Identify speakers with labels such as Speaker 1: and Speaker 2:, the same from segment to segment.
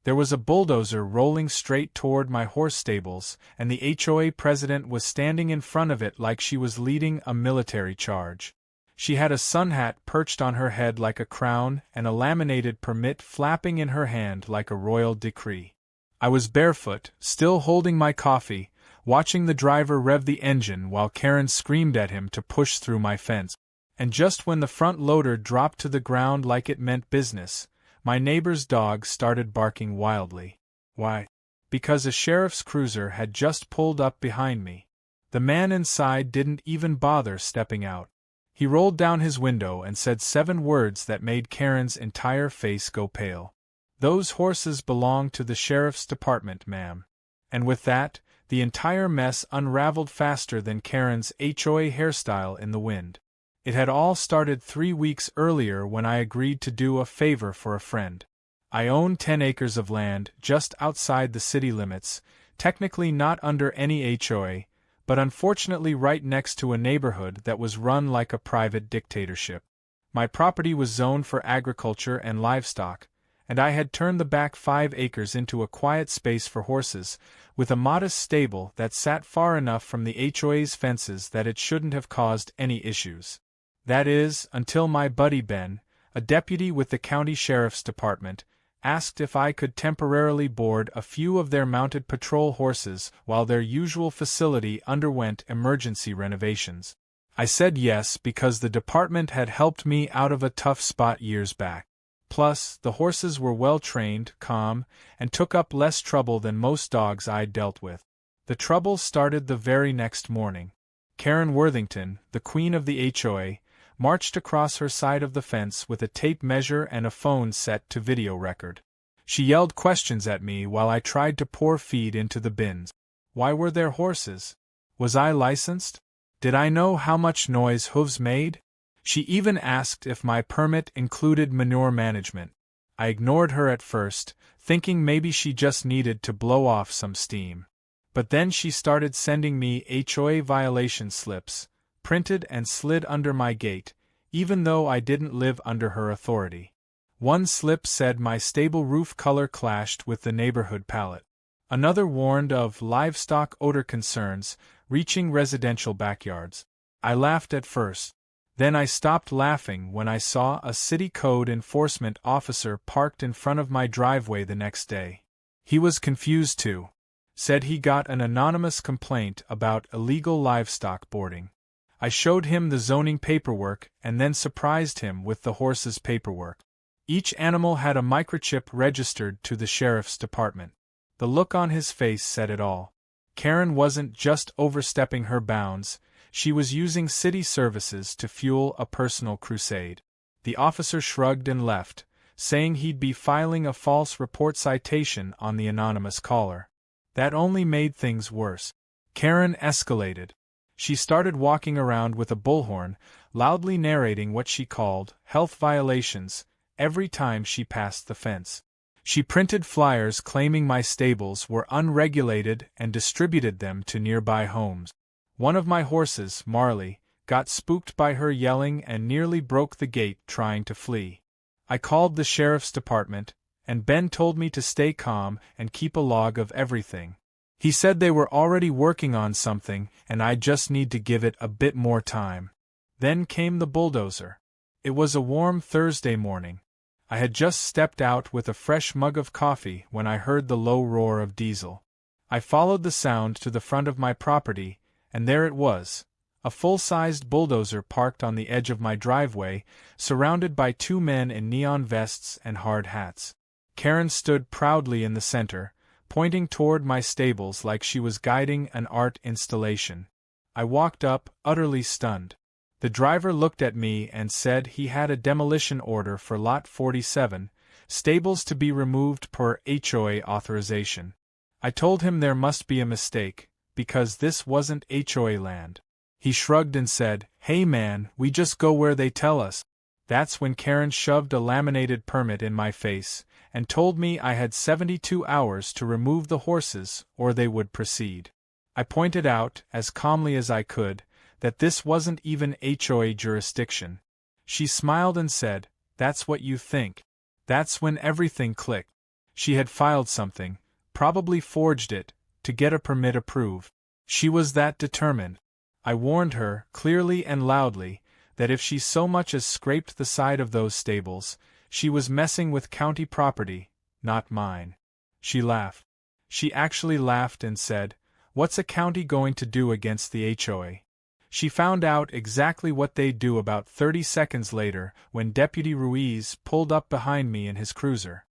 Speaker 1: There was a bulldozer rolling straight toward my horse stables, and the HOA president was standing in front of it like she was leading a military charge. She had a sun hat perched on her head like a crown and a laminated permit flapping in her hand like a royal decree. I was barefoot, still holding my coffee, watching the driver rev the engine while Karen screamed at him to push through my fence. And just when the front loader dropped to the ground like it meant business, my neighbor's dog started barking wildly. Why? Because a sheriff's cruiser had just pulled up behind me. The man inside didn't even bother stepping out. He rolled down his window and said 7 words that made Karen's entire face go pale. "Those horses belong to the sheriff's department, ma'am." And with that, the entire mess unraveled faster than Karen's HOA hairstyle in the wind. It had all started 3 weeks earlier when I agreed to do a favor for a friend. I own 10 acres of land just outside the city limits, technically not under any HOA, but unfortunately right next to a neighborhood that was run like a private dictatorship. My property was zoned for agriculture and livestock, and I had turned the back 5 acres into a quiet space for horses, with a modest stable that sat far enough from the HOA's fences that it shouldn't have caused any issues. That is, until my buddy Ben, a deputy with the county sheriff's department, asked if I could temporarily board a few of their mounted patrol horses while their usual facility underwent emergency renovations. I said yes because the department had helped me out of a tough spot years back. Plus, the horses were well-trained, calm, and took up less trouble than most dogs I'd dealt with. The trouble started the very next morning. Karen Worthington, the queen of the HOA, marched across her side of the fence with a tape measure and a phone set to video record. She yelled questions at me while I tried to pour feed into the bins. Why were there horses? Was I licensed? Did I know how much noise hooves made? She even asked if my permit included manure management. I ignored her at first, thinking maybe she just needed to blow off some steam. But then she started sending me HOA violation slips, printed and slid under my gate, even though I didn't live under her authority. One slip said my stable roof color clashed with the neighborhood palette. Another warned of livestock odor concerns reaching residential backyards. I laughed at first. Then I stopped laughing when I saw a city code enforcement officer parked in front of my driveway the next day. He was confused too. Said he got an anonymous complaint about illegal livestock boarding. I showed him the zoning paperwork and then surprised him with the horses' paperwork. Each animal had a microchip registered to the sheriff's department. The look on his face said it all. Karen wasn't just overstepping her bounds, she was using city services to fuel a personal crusade. The officer shrugged and left, saying he'd be filing a false report citation on the anonymous caller. That only made things worse. Karen escalated. She started walking around with a bullhorn, loudly narrating what she called health violations every time she passed the fence. She printed flyers claiming my stables were unregulated and distributed them to nearby homes. One of my horses, Marley, got spooked by her yelling and nearly broke the gate trying to flee. I called the sheriff's department, and Ben told me to stay calm and keep a log of everything. He said they were already working on something and I just need to give it a bit more time. Then came the bulldozer. It was a warm Thursday morning. I had just stepped out with a fresh mug of coffee when I heard the low roar of diesel. I followed the sound to the front of my property, and there it was, a full-sized bulldozer parked on the edge of my driveway, surrounded by 2 men in neon vests and hard hats. Karen stood proudly in the center, pointing toward my stables like she was guiding an art installation. I walked up, utterly stunned. The driver looked at me and said he had a demolition order for Lot 47, stables to be removed per HOA authorization. I told him there must be a mistake, because this wasn't HOA land. He shrugged and said, "Hey man, we just go where they tell us." That's when Karen shoved a laminated permit in my face, and told me I had 72 hours to remove the horses or they would proceed. I pointed out, as calmly as I could, that this wasn't even HOA jurisdiction. She smiled and said, "That's what you think." That's when everything clicked. She had filed something, probably forged it, to get a permit approved. She was that determined. I warned her, clearly and loudly, that if she so much as scraped the side of those stables, she was messing with county property, not mine. She laughed. She actually laughed and said, "What's a county going to do against the HOA?" She found out exactly what they'd do about 30 seconds later when Deputy Ruiz pulled up behind me in his cruiser.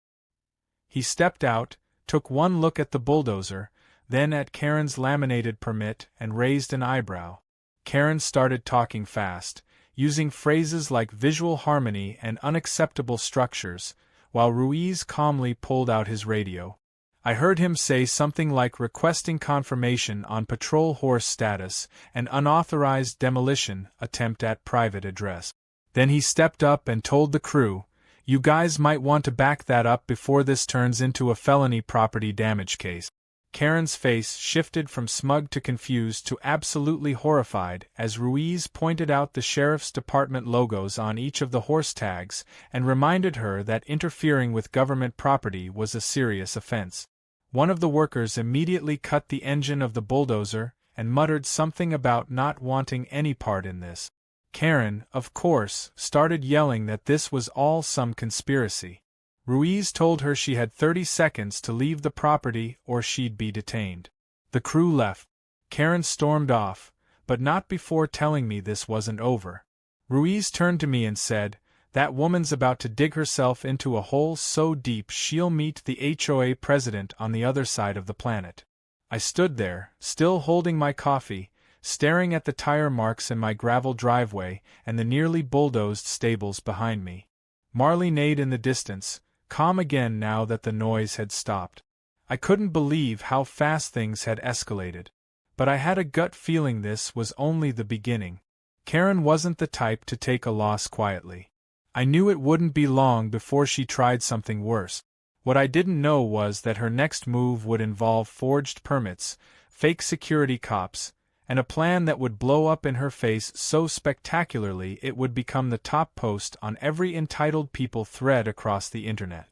Speaker 1: He stepped out, took one look at the bulldozer, then at Karen's laminated permit and raised an eyebrow. Karen started talking fast, using phrases like visual harmony and unacceptable structures, while Ruiz calmly pulled out his radio. I heard him say something like requesting confirmation on patrol horse status and unauthorized demolition attempt at private address. Then he stepped up and told the crew, "You guys might want to back that up before this turns into a felony property damage case." Karen's face shifted from smug to confused to absolutely horrified as Ruiz pointed out the sheriff's department logos on each of the horse tags and reminded her that interfering with government property was a serious offense. One of the workers immediately cut the engine of the bulldozer and muttered something about not wanting any part in this. Karen, of course, started yelling that this was all some conspiracy. Ruiz told her she had 30 seconds to leave the property or she'd be detained. The crew left. Karen stormed off, but not before telling me this wasn't over. Ruiz turned to me and said, "That woman's about to dig herself into a hole so deep she'll meet the HOA president on the other side of the planet." I stood there, still holding my coffee, staring at the tire marks in my gravel driveway and the nearly bulldozed stables behind me. Marley neighed in the distance, calm again now that the noise had stopped. I couldn't believe how fast things had escalated. But I had a gut feeling this was only the beginning. Karen wasn't the type to take a loss quietly. I knew it wouldn't be long before she tried something worse. What I didn't know was that her next move would involve forged permits, fake security cops, and a plan that would blow up in her face so spectacularly it would become the top post on every entitled people thread across the internet.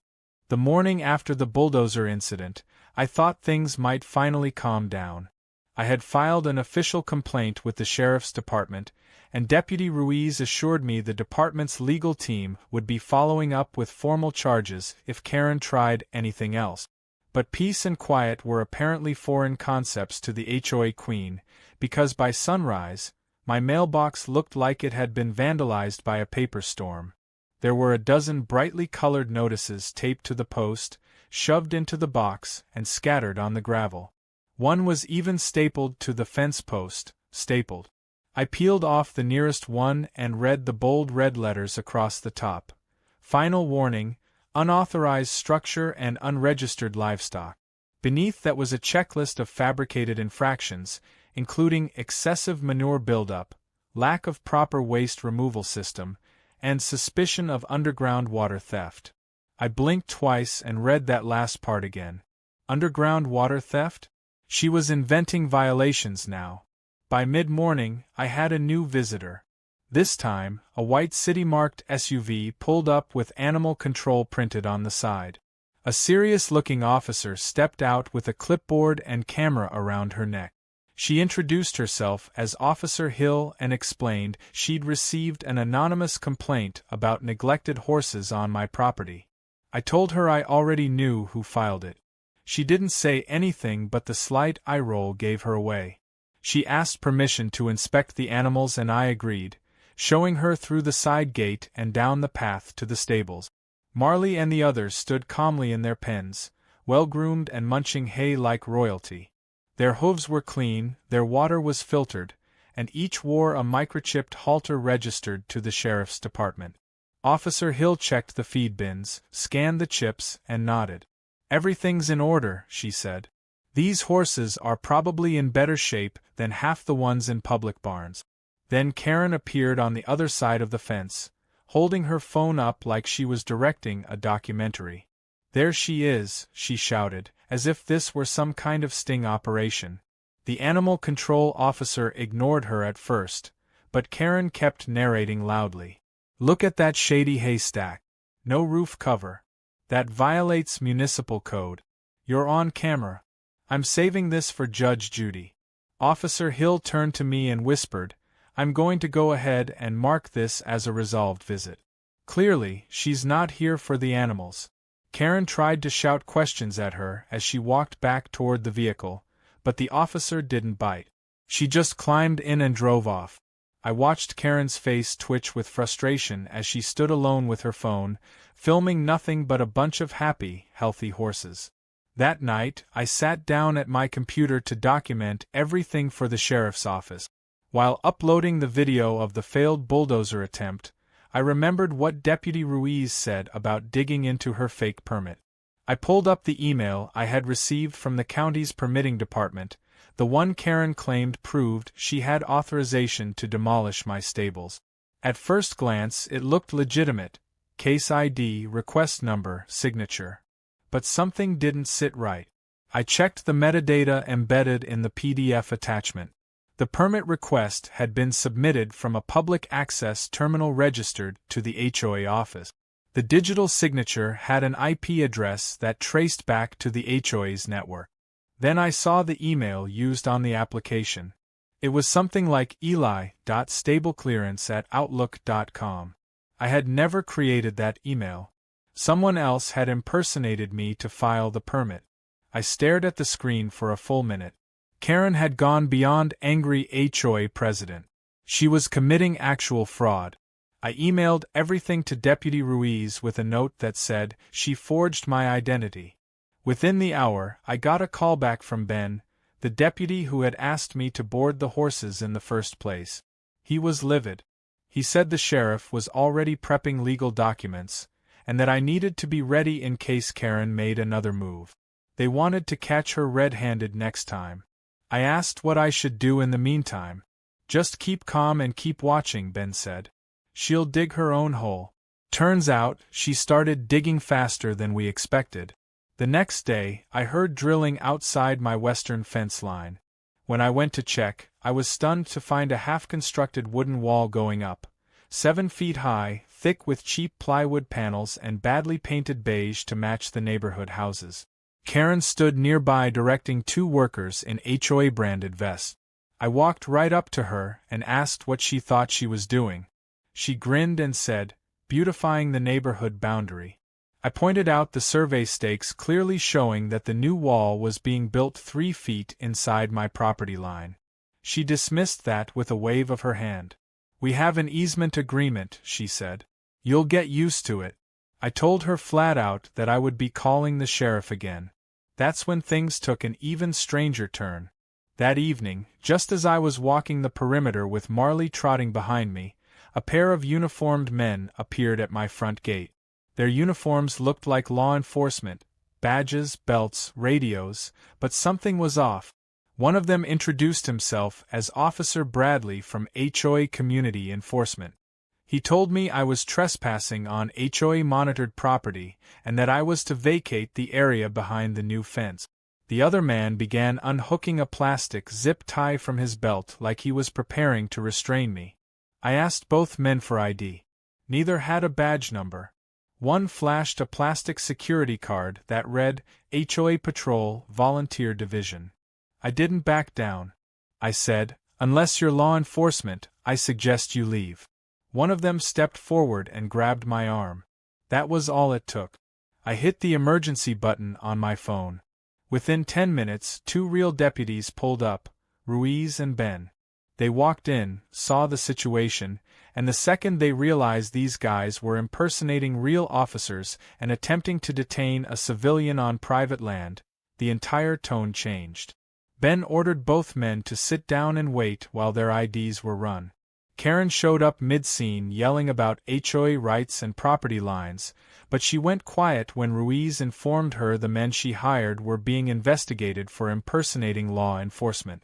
Speaker 1: The morning after the bulldozer incident, I thought things might finally calm down. I had filed an official complaint with the sheriff's department, and Deputy Ruiz assured me the department's legal team would be following up with formal charges if Karen tried anything else. But peace and quiet were apparently foreign concepts to the HOA queen, because by sunrise, my mailbox looked like it had been vandalized by a paper storm. There were a dozen brightly colored notices taped to the post, shoved into the box, and scattered on the gravel. One was even stapled to the fence post, stapled. I peeled off the nearest one and read the bold red letters across the top. Final warning, unauthorized structure and unregistered livestock. Beneath that was a checklist of fabricated infractions, including excessive manure buildup, lack of proper waste removal system, and suspicion of underground water theft. I blinked twice and read that last part again. Underground water theft? She was inventing violations now. By mid-morning, I had a new visitor. This time, a white city-marked SUV pulled up with animal control printed on the side. A serious-looking officer stepped out with a clipboard and camera around her neck. She introduced herself as Officer Hill and explained she'd received an anonymous complaint about neglected horses on my property. I told her I already knew who filed it. She didn't say anything, but the slight eye roll gave her away. She asked permission to inspect the animals and I agreed, showing her through the side gate and down the path to the stables. Marley and the others stood calmly in their pens, well-groomed and munching hay like royalty. Their hooves were clean, their water was filtered, and each wore a microchipped halter registered to the sheriff's department. Officer Hill checked the feed bins, scanned the chips, and nodded. "Everything's in order," she said. "These horses are probably in better shape than half the ones in public barns." Then Karen appeared on the other side of the fence, holding her phone up like she was directing a documentary. "There she is," she shouted, as if this were some kind of sting operation. The animal control officer ignored her at first, but Karen kept narrating loudly. "Look at that shady haystack. No roof cover. That violates municipal code. You're on camera. I'm saving this for Judge Judy. Officer Hill turned to me and whispered, I'm going to go ahead and mark this as a resolved visit. Clearly, she's not here for the animals. Karen tried to shout questions at her as she walked back toward the vehicle, but the officer didn't bite. She just climbed in and drove off. I watched Karen's face twitch with frustration as she stood alone with her phone, filming nothing but a bunch of happy, healthy horses. That night, I sat down at my computer to document everything for the sheriff's office. While uploading the video of the failed bulldozer attempt, I remembered what Deputy Ruiz said about digging into her fake permit. I pulled up the email I had received from the county's permitting department. The one Karen claimed proved she had authorization to demolish my stables. At first glance, it looked legitimate. Case ID, request number, signature. But something didn't sit right. I checked the metadata embedded in the PDF attachment. The permit request had been submitted from a public access terminal registered to the HOA office. The digital signature had an IP address that traced back to the HOA's network. Then I saw the email used on the application. It was something like eli.stableclearance@outlook.com. I had never created that email. Someone else had impersonated me to file the permit. I stared at the screen for a full minute. Karen had gone beyond angry HOA president. She was committing actual fraud. I emailed everything to Deputy Ruiz with a note that said she forged my identity. Within the hour, I got a call back from Ben, the deputy who had asked me to board the horses in the first place. He was livid. He said the sheriff was already prepping legal documents, and that I needed to be ready in case Karen made another move. They wanted to catch her red-handed next time. I asked what I should do in the meantime. Just keep calm and keep watching, Ben said. She'll dig her own hole. Turns out, she started digging faster than we expected. The next day, I heard drilling outside my western fence line. When I went to check, I was stunned to find a half-constructed wooden wall going up, 7 feet high, thick with cheap plywood panels and badly painted beige to match the neighborhood houses. Karen stood nearby directing 2 workers in HOA-branded vests. I walked right up to her and asked what she thought she was doing. She grinned and said, beautifying the neighborhood boundary. I pointed out the survey stakes clearly showing that the new wall was being built 3 feet inside my property line. She dismissed that with a wave of her hand. We have an easement agreement, she said. You'll get used to it. I told her flat out that I would be calling the sheriff again. That's when things took an even stranger turn. That evening, just as I was walking the perimeter with Marley trotting behind me, a pair of uniformed men appeared at my front gate. Their uniforms looked like law enforcement, badges, belts, radios, but something was off. One of them introduced himself as Officer Bradley from HOA Community Enforcement. He told me I was trespassing on HOA-monitored property and that I was to vacate the area behind the new fence. The other man began unhooking a plastic zip tie from his belt like he was preparing to restrain me. I asked both men for ID. Neither had a badge number. One flashed a plastic security card that read, HOA Patrol, Volunteer Division. I didn't back down. I said, unless you're law enforcement, I suggest you leave. One of them stepped forward and grabbed my arm. That was all it took. I hit the emergency button on my phone. Within 10 minutes, 2 real deputies pulled up, Ruiz and Ben. They walked in, saw the situation, and the second they realized these guys were impersonating real officers and attempting to detain a civilian on private land, the entire tone changed. Ben ordered both men to sit down and wait while their IDs were run. Karen showed up mid-scene yelling about HOA rights and property lines, but she went quiet when Ruiz informed her the men she hired were being investigated for impersonating law enforcement.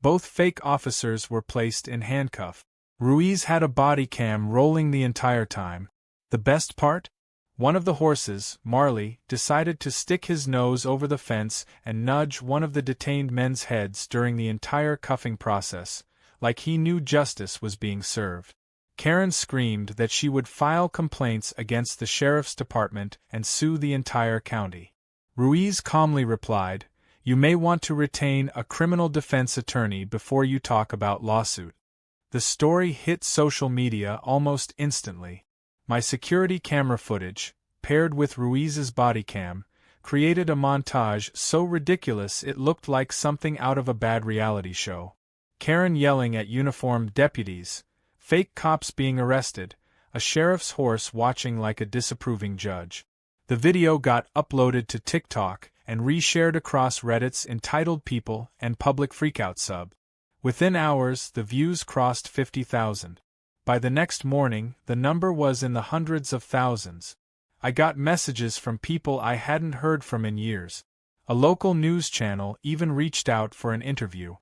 Speaker 1: Both fake officers were placed in handcuffs. Ruiz had a body cam rolling the entire time. The best part? One of the horses, Marley, decided to stick his nose over the fence and nudge one of the detained men's heads during the entire cuffing process, like he knew justice was being served. Karen screamed that she would file complaints against the sheriff's department and sue the entire county. Ruiz calmly replied, "You may want to retain a criminal defense attorney before you talk about lawsuit." The story hit social media almost instantly. My security camera footage, paired with Ruiz's body cam, created a montage so ridiculous it looked like something out of a bad reality show. Karen yelling at uniformed deputies, fake cops being arrested, a sheriff's horse watching like a disapproving judge. The video got uploaded to TikTok and reshared across Reddit's entitled people and public freakout sub. Within hours, the views crossed 50,000. By the next morning, the number was in the hundreds of thousands. I got messages from people I hadn't heard from in years. A local news channel even reached out for an interview.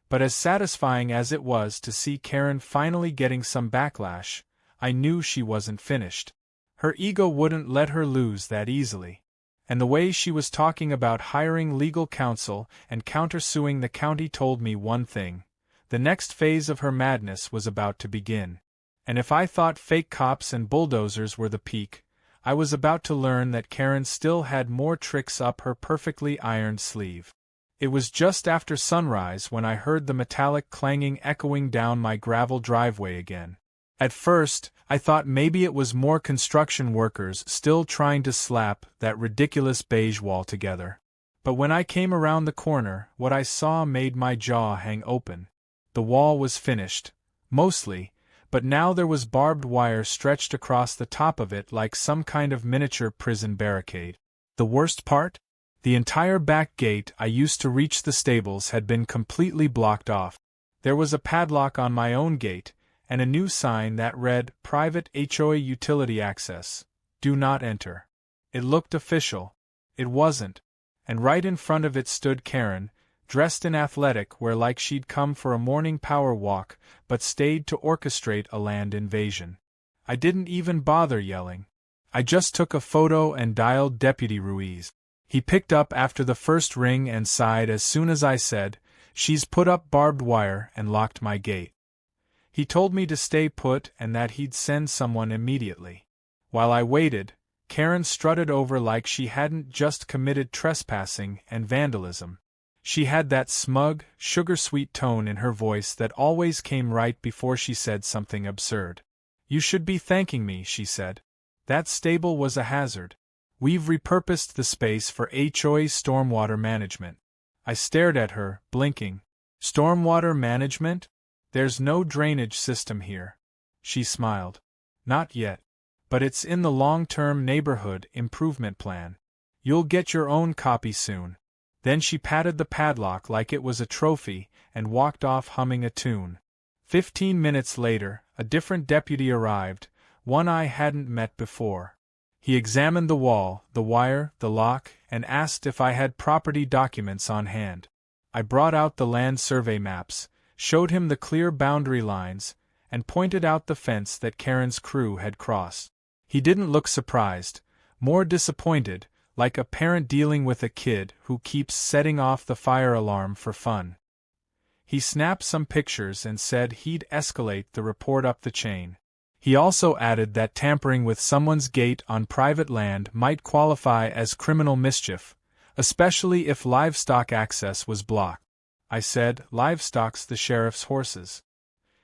Speaker 1: But as satisfying as it was to see Karen finally getting some backlash, I knew she wasn't finished. Her ego wouldn't let her lose that easily. And the way she was talking about hiring legal counsel and countersuing the county told me one thing: the next phase of her madness was about to begin. And if I thought fake cops and bulldozers were the peak, I was about to learn that Karen still had more tricks up her perfectly ironed sleeve. It was just after sunrise when I heard the metallic clanging echoing down my gravel driveway again. At first, I thought maybe it was more construction workers still trying to slap that ridiculous beige wall together. But when I came around the corner, what I saw made my jaw hang open. The wall was finished, mostly, but now there was barbed wire stretched across the top of it like some kind of miniature prison barricade. The worst part? The entire back gate I used to reach the stables had been completely blocked off. There was a padlock on my own gate, and a new sign that read, "Private HOA Utility Access. Do not enter." It looked official. It wasn't. And right in front of it stood Karen, dressed in athletic wear like she'd come for a morning power walk but stayed to orchestrate a land invasion. I didn't even bother yelling. I just took a photo and dialed Deputy Ruiz. He picked up after the first ring and sighed as soon as I said, "She's put up barbed wire and locked my gate." He told me to stay put and that he'd send someone immediately. While I waited, Karen strutted over like she hadn't just committed trespassing and vandalism. She had that smug, sugar-sweet tone in her voice that always came right before she said something absurd. "You should be thanking me," she said. "That stable was a hazard. We've repurposed the space for HOA stormwater management." I stared at her, blinking. "Stormwater management? There's no drainage system here." She smiled. "Not yet. But it's in the long-term neighborhood improvement plan. You'll get your own copy soon." Then she patted the padlock like it was a trophy and walked off humming a tune. 15 minutes later, a different deputy arrived, one I hadn't met before. He examined the wall, the wire, the lock, and asked if I had property documents on hand. I brought out the land survey maps, showed him the clear boundary lines, and pointed out the fence that Karen's crew had crossed. He didn't look surprised, more disappointed, like a parent dealing with a kid who keeps setting off the fire alarm for fun. He snapped some pictures and said he'd escalate the report up the chain. He also added that tampering with someone's gate on private land might qualify as criminal mischief, especially if livestock access was blocked. I said, "Livestock's the sheriff's horses."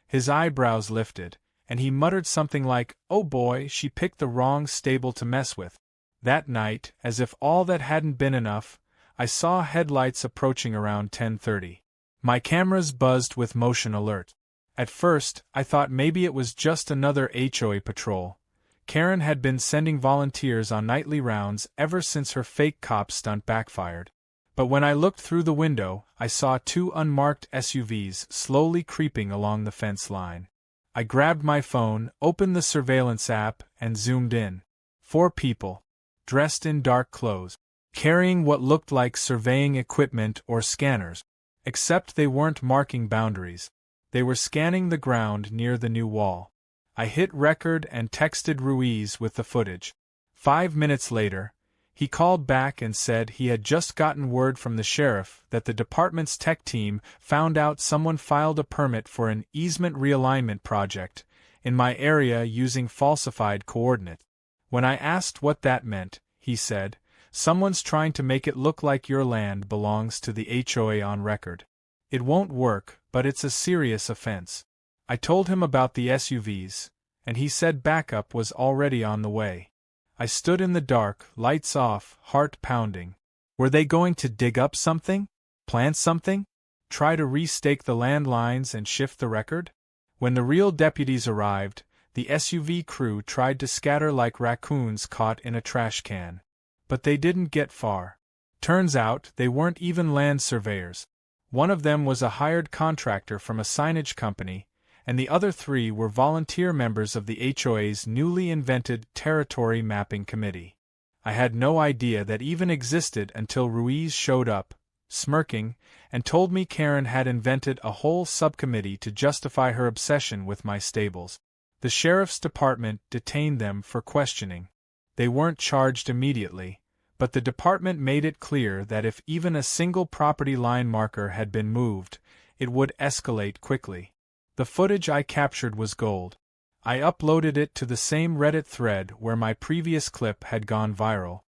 Speaker 1: His eyebrows lifted, and he muttered something like, "Oh boy, she picked the wrong stable to mess with." That night, as if all that hadn't been enough, I saw headlights approaching around 10:30. My cameras buzzed with motion alert. At first, I thought maybe it was just another HOA patrol. Karen had been sending volunteers on nightly rounds ever since her fake cop stunt backfired. But when I looked through the window, I saw 2 unmarked SUVs slowly creeping along the fence line. I grabbed my phone, opened the surveillance app, and zoomed in. 4 people, dressed in dark clothes, carrying what looked like surveying equipment or scanners. Except they weren't marking boundaries. They were scanning the ground near the new wall. I hit record and texted Ruiz with the footage. 5 minutes later, he called back and said he had just gotten word from the sheriff that the department's tech team found out someone filed a permit for an easement realignment project, in my area using falsified coordinates. When I asked what that meant, he said, "Someone's trying to make it look like your land belongs to the HOA on record. It won't work, but it's a serious offense." I told him about the SUVs, and he said backup was already on the way. I stood in the dark, lights off, heart pounding. Were they going to dig up something? Plant something? Try to restake the landlines and shift the record? When the real deputies arrived, the SUV crew tried to scatter like raccoons caught in a trash can. But they didn't get far. Turns out they weren't even land surveyors. One of them was a hired contractor from a signage company, and the other three were volunteer members of the HOA's newly invented Territory Mapping Committee. I had no idea that even existed until Ruiz showed up, smirking, and told me Karen had invented a whole subcommittee to justify her obsession with my stables. The sheriff's department detained them for questioning. They weren't charged immediately, but the department made it clear that if even a single property line marker had been moved, it would escalate quickly. The footage I captured was gold. I uploaded it to the same Reddit thread where my previous clip had gone viral.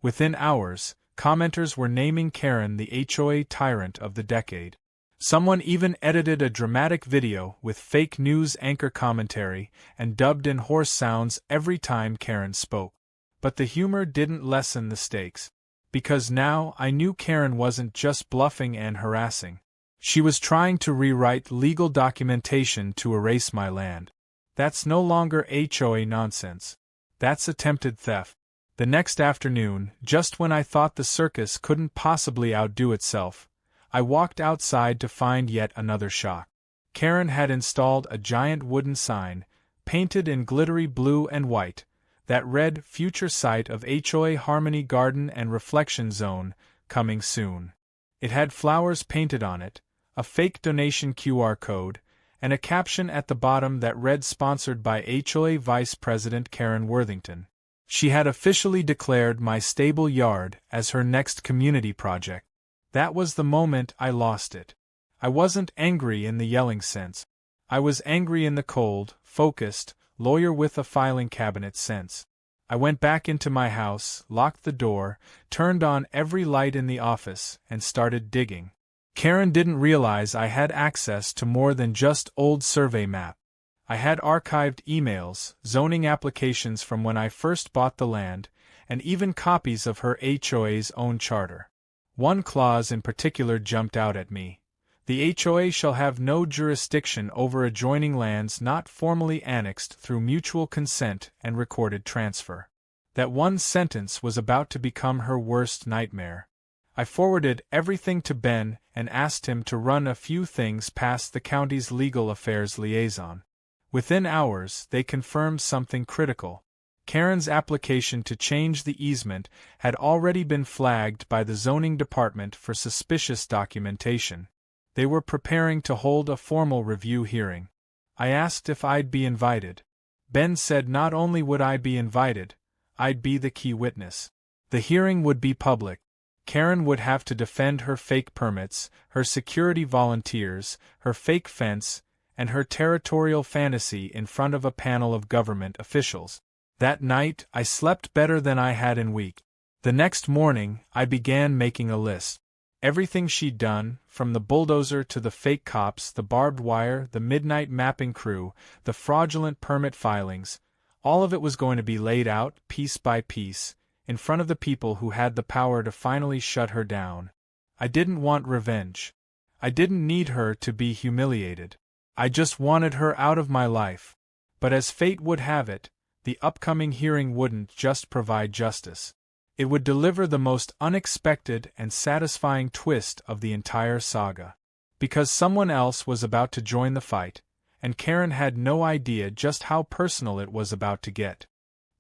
Speaker 1: Within hours, commenters were naming Karen the HOA tyrant of the decade. Someone even edited a dramatic video with fake news anchor commentary and dubbed in horse sounds every time Karen spoke. But the humor didn't lessen the stakes. Because now I knew Karen wasn't just bluffing and harassing. She was trying to rewrite legal documentation to erase my land. That's no longer HOA nonsense. That's attempted theft. The next afternoon, just when I thought the circus couldn't possibly outdo itself, I walked outside to find yet another shock. Karen had installed a giant wooden sign, painted in glittery blue and white, that read "Future Site of HOA Harmony Garden and Reflection Zone, coming soon." It had flowers painted on it, a fake donation QR code, and a caption at the bottom that read "Sponsored by HOA Vice President Karen Worthington." She had officially declared my stable yard as her next community project. That was the moment I lost it. I wasn't angry in the yelling sense. I was angry in the cold, focused, lawyer with a filing cabinet sense. I went back into my house, locked the door, turned on every light in the office, and started digging. Karen didn't realize I had access to more than just old survey map. I had archived emails, zoning applications from when I first bought the land, and even copies of her HOA's own charter. One clause in particular jumped out at me. The HOA shall have no jurisdiction over adjoining lands not formally annexed through mutual consent and recorded transfer. That one sentence was about to become her worst nightmare. I forwarded everything to Ben and asked him to run a few things past the county's legal affairs liaison. Within hours, they confirmed something critical. Karen's application to change the easement had already been flagged by the zoning department for suspicious documentation. They were preparing to hold a formal review hearing. I asked if I'd be invited. Ben said not only would I be invited, I'd be the key witness. The hearing would be public. Karen would have to defend her fake permits, her security volunteers, her fake fence, and her territorial fantasy in front of a panel of government officials. That night, I slept better than I had in weeks. The next morning, I began making a list. Everything she'd done, from the bulldozer to the fake cops, the barbed wire, the midnight mapping crew, the fraudulent permit filings, all of it was going to be laid out, piece by piece, in front of the people who had the power to finally shut her down. I didn't want revenge. I didn't need her to be humiliated. I just wanted her out of my life. But as fate would have it, the upcoming hearing wouldn't just provide justice. It would deliver the most unexpected and satisfying twist of the entire saga. Because someone else was about to join the fight, and Karen had no idea just how personal it was about to get.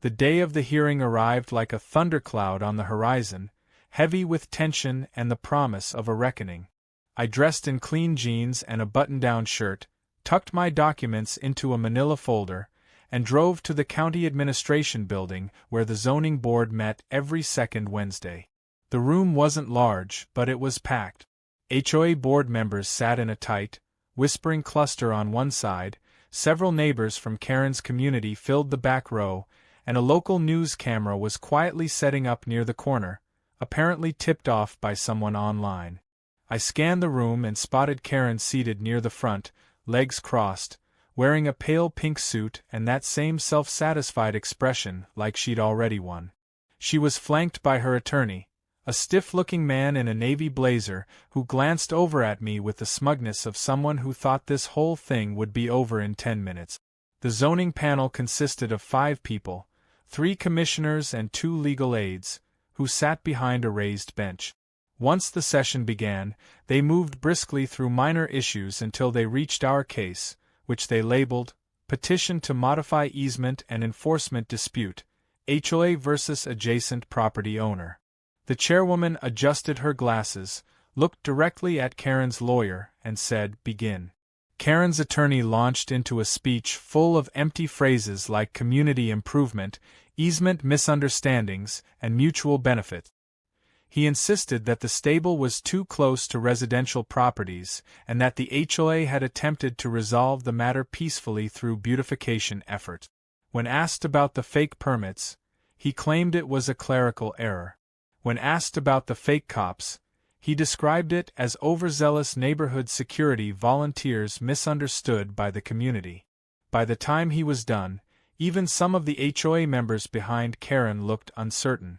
Speaker 1: The day of the hearing arrived like a thundercloud on the horizon, heavy with tension and the promise of a reckoning. I dressed in clean jeans and a button-down shirt, tucked my documents into a manila folder, and drove to the county administration building where the zoning board met every second Wednesday. The room wasn't large, but it was packed. HOA board members sat in a tight, whispering cluster on one side, Several neighbors from Karen's community filled the back row, and a local news camera was quietly setting up near the corner, apparently tipped off by someone online. I scanned the room and spotted Karen seated near the front, legs crossed, wearing a pale pink suit and that same self-satisfied expression like she'd already won. She was flanked by her attorney, a stiff-looking man in a navy blazer who glanced over at me with the smugness of someone who thought this whole thing would be over in 10 minutes. The zoning panel consisted of 5 people, 3 commissioners and 2 legal aides, who sat behind a raised bench. Once the session began, they moved briskly through minor issues until they reached our case, which they labeled, Petition to Modify Easement and Enforcement Dispute, HOA versus Adjacent Property Owner. The chairwoman adjusted her glasses, looked directly at Karen's lawyer, and said, Begin. Karen's attorney launched into a speech full of empty phrases like community improvement, easement misunderstandings, and mutual benefit. He insisted that the stable was too close to residential properties and that the HOA had attempted to resolve the matter peacefully through beautification effort. When asked about the fake permits, he claimed it was a clerical error. When asked about the fake cops, he described it as overzealous neighborhood security volunteers misunderstood by the community. By the time he was done, even some of the HOA members behind Karen looked uncertain.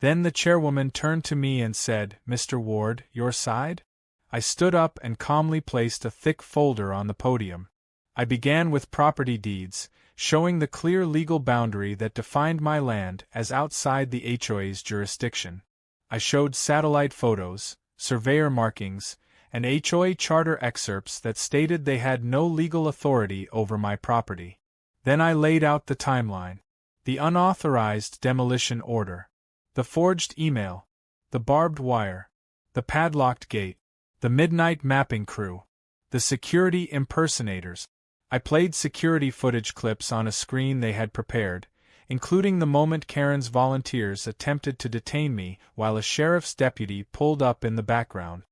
Speaker 1: Then the chairwoman turned to me and said, Mr. Ward, your side? I stood up and calmly placed a thick folder on the podium. I began with property deeds, showing the clear legal boundary that defined my land as outside the HOA's jurisdiction. I showed satellite photos, surveyor markings, and HOA charter excerpts that stated they had no legal authority over my property. Then I laid out the timeline, the unauthorized demolition order, the forged email, the barbed wire, the padlocked gate, the midnight mapping crew, the security impersonators. I played security footage clips on a screen they had prepared, including the moment Karen's volunteers attempted to detain me while a sheriff's deputy pulled up in the background.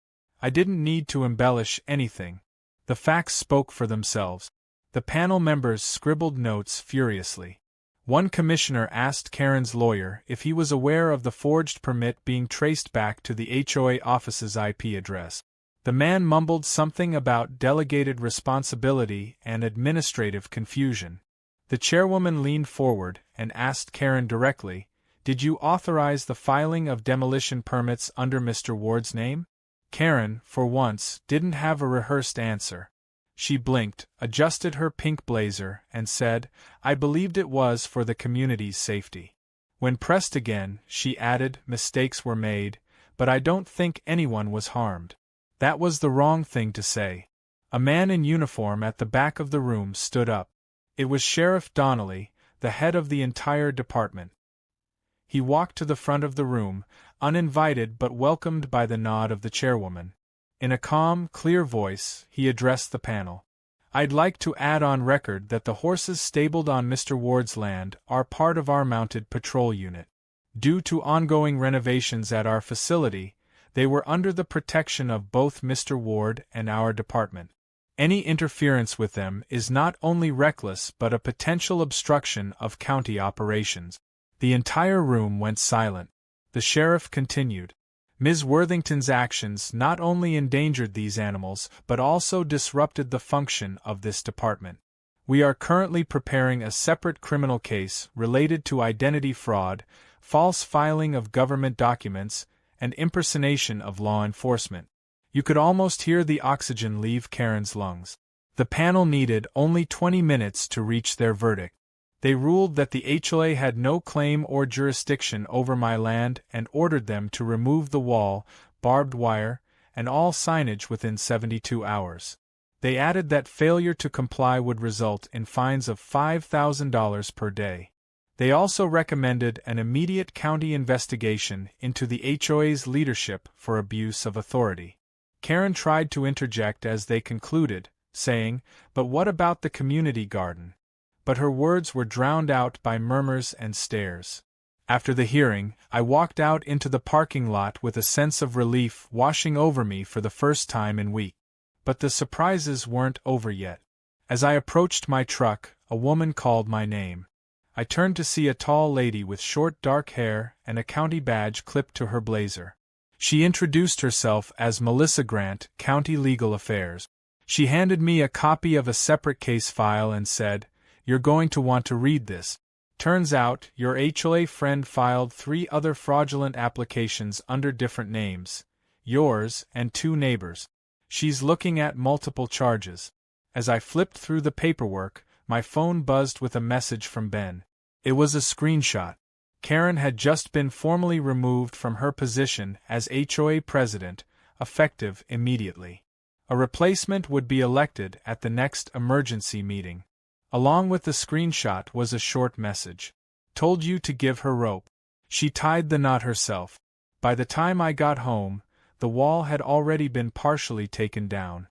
Speaker 1: I didn't need to embellish anything. The facts spoke for themselves. The panel members scribbled notes furiously. One commissioner asked Karen's lawyer if he was aware of the forged permit being traced back to the HOA office's IP address. The man mumbled something about delegated responsibility and administrative confusion. The chairwoman leaned forward and asked Karen directly, Did you authorize the filing of demolition permits under Mr. Ward's name? Karen, for once, didn't have a rehearsed answer. She blinked, adjusted her pink blazer, and said, I believed it was for the community's safety. When pressed again, she added, Mistakes were made, but I don't think anyone was harmed. That was the wrong thing to say. A man in uniform at the back of the room stood up. It was Sheriff Donnelly, the head of the entire department. He walked to the front of the room, uninvited but welcomed by the nod of the chairwoman. In a calm, clear voice, he addressed the panel. I'd like to add on record that the horses stabled on Mr. Ward's land are part of our mounted patrol unit. Due to ongoing renovations at our facility, they were under the protection of both Mr. Ward and our department. Any interference with them is not only reckless but a potential obstruction of county operations. The entire room went silent. The sheriff continued. Ms. Worthington's actions not only endangered these animals but also disrupted the function of this department. We are currently preparing a separate criminal case related to identity fraud, false filing of government documents, and impersonation of law enforcement. You could almost hear the oxygen leave Karen's lungs. The panel needed only 20 minutes to reach their verdict. They ruled that the HOA had no claim or jurisdiction over my land and ordered them to remove the wall, barbed wire, and all signage within 72 hours. They added that failure to comply would result in fines of $5,000 per day. They also recommended an immediate county investigation into the HOA's leadership for abuse of authority. Karen tried to interject as they concluded, saying, But what about the community garden? But her words were drowned out by murmurs and stares. After the hearing, I walked out into the parking lot with a sense of relief washing over me for the first time in weeks. But the surprises weren't over yet. As I approached my truck, a woman called my name. I turned to see a tall lady with short dark hair and a county badge clipped to her blazer. She introduced herself as Melissa Grant, County Legal Affairs. She handed me a copy of a separate case file and said, "You're going to want to read this. Turns out, your HOA friend filed 3 other fraudulent applications under different names. Yours and 2 neighbors. She's looking at multiple charges." As I flipped through the paperwork, my phone buzzed with a message from Ben. It was a screenshot. Karen had just been formally removed from her position as HOA president, effective immediately. A replacement would be elected at the next emergency meeting. Along with the screenshot was a short message. "Told you to give her rope. She tied the knot herself." By the time I got home, the wall had already been partially taken down.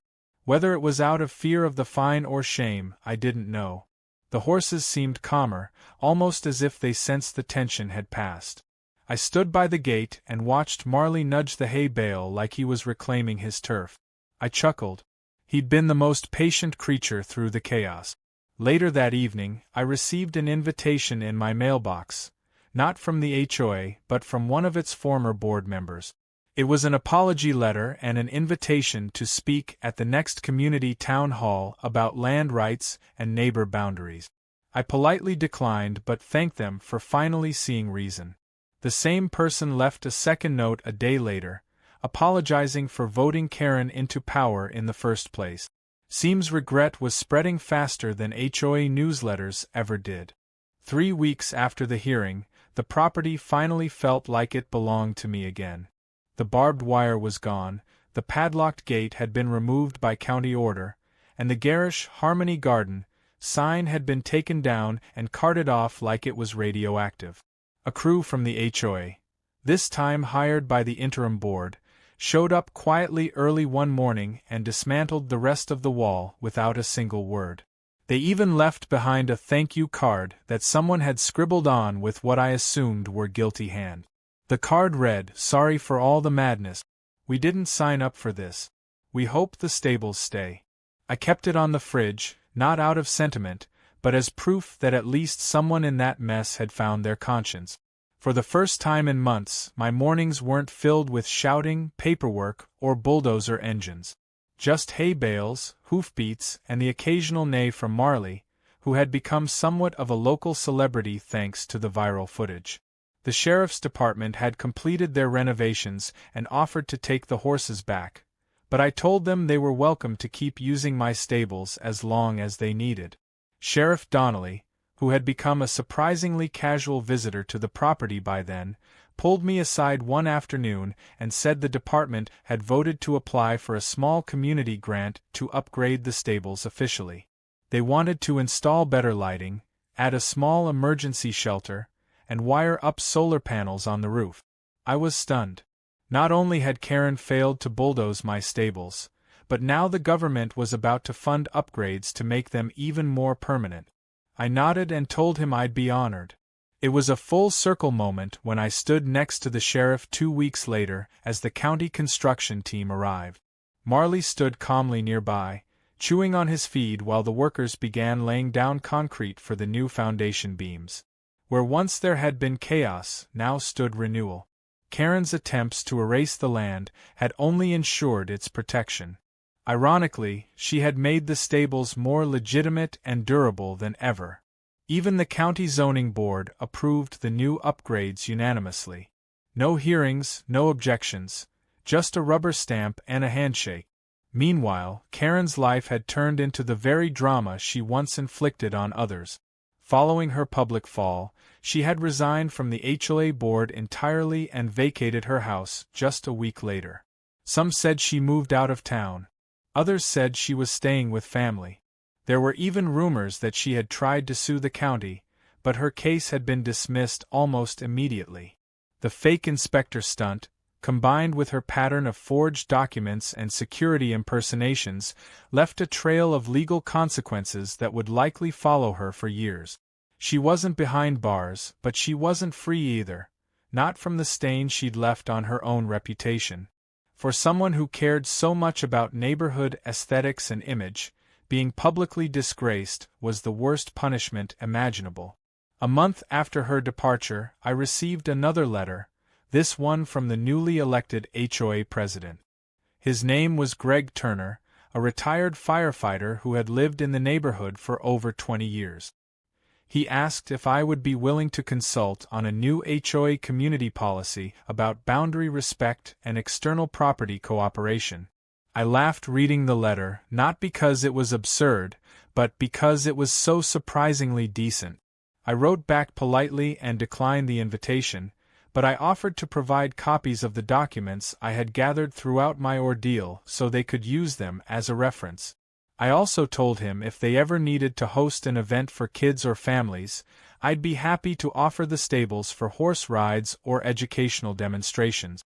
Speaker 1: Whether it was out of fear of the fine or shame, I didn't know. The horses seemed calmer, almost as if they sensed the tension had passed. I stood by the gate and watched Marley nudge the hay bale like he was reclaiming his turf. I chuckled. He'd been the most patient creature through the chaos. Later that evening, I received an invitation in my mailbox, not from the HOA but from one of its former board members. It was an apology letter and an invitation to speak at the next community town hall about land rights and neighbor boundaries. I politely declined but thanked them for finally seeing reason. The same person left a second note a day later, apologizing for voting Karen into power in the first place. Seems regret was spreading faster than HOA newsletters ever did. 3 weeks after the hearing, the property finally felt like it belonged to me again. The barbed wire was gone, the padlocked gate had been removed by county order, and the garish Harmony Garden sign had been taken down and carted off like it was radioactive. A crew from the HOA, this time hired by the interim board, showed up quietly early one morning and dismantled the rest of the wall without a single word. They even left behind a thank you card that someone had scribbled on with what I assumed were guilty hands. The card read, "Sorry for all the madness. We didn't sign up for this. We hope the stables stay." I kept it on the fridge, not out of sentiment, but as proof that at least someone in that mess had found their conscience. For the first time in months, my mornings weren't filled with shouting, paperwork, or bulldozer engines. Just hay bales, hoofbeats, and the occasional neigh from Marley, who had become somewhat of a local celebrity thanks to the viral footage. The sheriff's department had completed their renovations and offered to take the horses back, but I told them they were welcome to keep using my stables as long as they needed. Sheriff Donnelly, who had become a surprisingly casual visitor to the property by then, pulled me aside one afternoon and said the department had voted to apply for a small community grant to upgrade the stables officially. They wanted to install better lighting, add a small emergency shelter, and wire up solar panels on the roof. I was stunned. Not only had Karen failed to bulldoze my stables, but now the government was about to fund upgrades to make them even more permanent. I nodded and told him I'd be honored. It was a full circle moment when I stood next to the sheriff 2 weeks later as the county construction team arrived. Marley stood calmly nearby, chewing on his feed while the workers began laying down concrete for the new foundation beams. Where once there had been chaos, now stood renewal. Karen's attempts to erase the land had only ensured its protection. Ironically, she had made the stables more legitimate and durable than ever. Even the county zoning board approved the new upgrades unanimously. No hearings, no objections, just a rubber stamp and a handshake. Meanwhile, Karen's life had turned into the very drama she once inflicted on others. Following her public fall, she had resigned from the HOA board entirely and vacated her house just a week later. Some said she moved out of town. Others said she was staying with family. There were even rumors that she had tried to sue the county, but her case had been dismissed almost immediately. The fake inspector stunt, combined with her pattern of forged documents and security impersonations, left a trail of legal consequences that would likely follow her for years. She wasn't behind bars, but she wasn't free either, not from the stain she'd left on her own reputation. For someone who cared so much about neighborhood aesthetics and image, Being publicly disgraced was the worst punishment imaginable. A month after her departure, I received another letter, this one from the newly elected HOA president. His name was Greg Turner, a retired firefighter who had lived in the neighborhood for over 20 years. He asked if I would be willing to consult on a new HOA community policy about boundary respect and external property cooperation. I laughed reading the letter, not because it was absurd, but because it was so surprisingly decent. I wrote back politely and declined the invitation, but I offered to provide copies of the documents I had gathered throughout my ordeal so they could use them as a reference. I also told him if they ever needed to host an event for kids or families, I'd be happy to offer the stables for horse rides or educational demonstrations.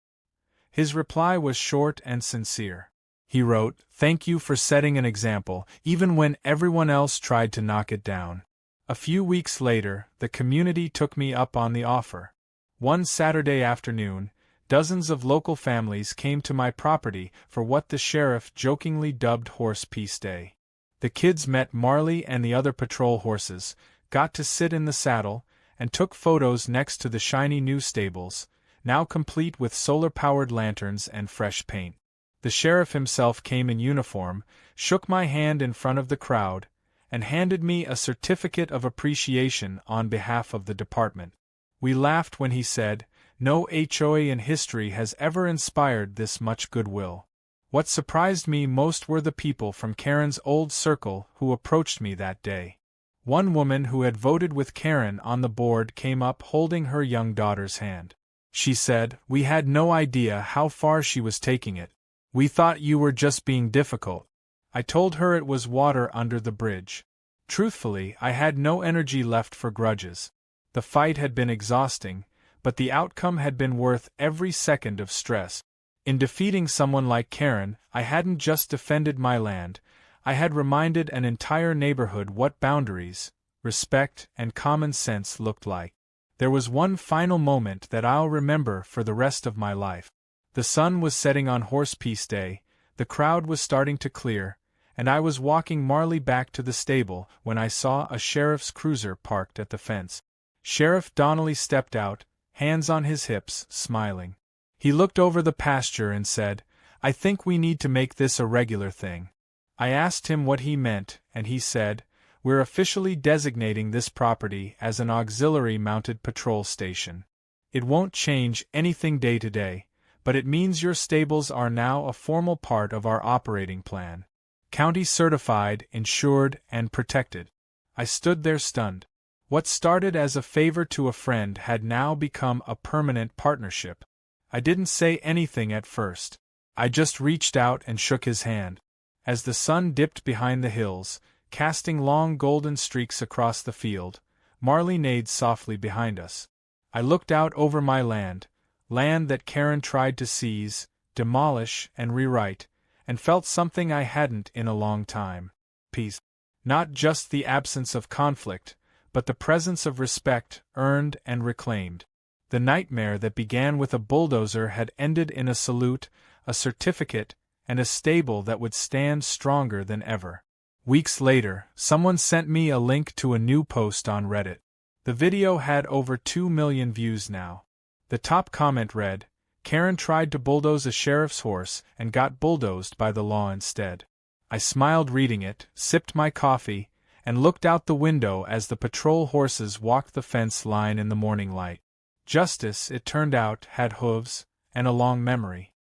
Speaker 1: His reply was short and sincere. He wrote, "Thank you for setting an example, even when everyone else tried to knock it down." A few weeks later, the community took me up on the offer. One Saturday afternoon, dozens of local families came to my property for what the sheriff jokingly dubbed Horse Peace Day. The kids met Marley and the other patrol horses, got to sit in the saddle, and took photos next to the shiny new stables, now complete with solar-powered lanterns and fresh paint. The sheriff himself came in uniform, shook my hand in front of the crowd, and handed me a certificate of appreciation on behalf of the department. We laughed when he said, "No HOA in history has ever inspired this much goodwill." What surprised me most were the people from Karen's old circle who approached me that day. One woman who had voted with Karen on the board came up holding her young daughter's hand. She said, "We had no idea how far she was taking it. We thought you were just being difficult." I told her it was water under the bridge. Truthfully, I had no energy left for grudges. The fight had been exhausting, but the outcome had been worth every second of stress. In defeating someone like Karen, I hadn't just defended my land, I had reminded an entire neighborhood what boundaries, respect, and common sense looked like. There was one final moment that I'll remember for the rest of my life. The sun was setting on Horse Peace Day, the crowd was starting to clear, and I was walking Marley back to the stable when I saw a sheriff's cruiser parked at the fence. Sheriff Donnelly stepped out, hands on his hips, smiling. He looked over the pasture and said, "I think we need to make this a regular thing." I asked him what he meant, and he said, "We're officially designating this property as an auxiliary mounted patrol station. It won't change anything day to day, but it means your stables are now a formal part of our operating plan. County certified, insured, and protected." I stood there stunned. What started as a favor to a friend had now become a permanent partnership. I didn't say anything at first. I just reached out and shook his hand. As the sun dipped behind the hills, casting long golden streaks across the field, Marley neighed softly behind us. I looked out over my land that Karen tried to seize, demolish, and rewrite, and felt something I hadn't in a long time. Peace. Not just the absence of conflict, but the presence of respect, earned and reclaimed. The nightmare that began with a bulldozer had ended in a salute, a certificate, and a stable that would stand stronger than ever. Weeks later, someone sent me a link to a new post on Reddit. The video had over 2 million views now. The top comment read, "Karen tried to bulldoze a sheriff's horse and got bulldozed by the law instead." I smiled reading it, sipped my coffee, and looked out the window as the patrol horses walked the fence line in the morning light. Justice, it turned out, had hooves, and a long memory.